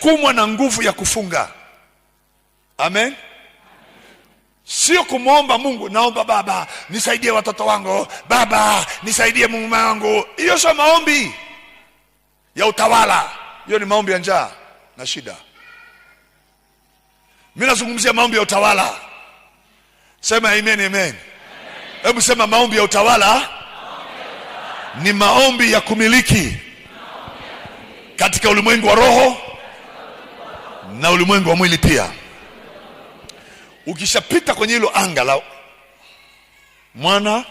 unasukumwa na nguvu ya kufunga. Amen. Sio kumwomba Mungu, naomba Baba nisaidie watoto wangu, Baba nisaidie mume wangu. Hiyo sio maombi ya utawala, hiyo ni maombi ya njaa na shida. Mimi nazungumzia maombi ya utawala. Sema amen, amen. Hebu sema maombi ya utawala ni maombi ya kumiliki katika ulimwengu wa roho na ulimwengu wa mwili pia. Ukishapita kwenye hilo anga la mwana,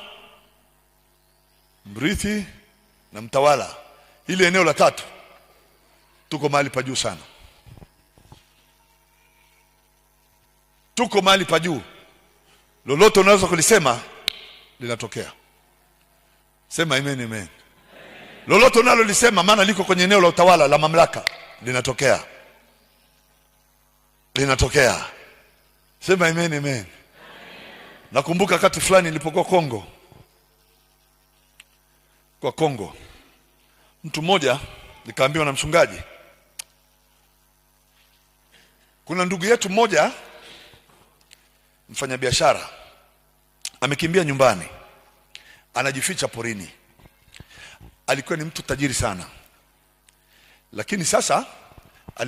mrithi na mtawala, ile eneo la tatu, tuko mahali pa juu sana. Tuko mahali pa juu. Lolote unaweza kulisema linatokea. Sema amen, amen. Lolote unalolisema maana liko kwenye eneo la utawala la mamlaka, linatokea. Linatokea. Sema amen, amen. Nakumbuka wakati fulani nilipokuwa Kongo. Kwa Kongo, mtu mmoja nikaambiwa na mchungaji, kuna ndugu yetu mmoja mfanyabiashara amekimbia nyumbani, anajificha porini. Alikuwa ni mtu tajiri sana, lakini sasa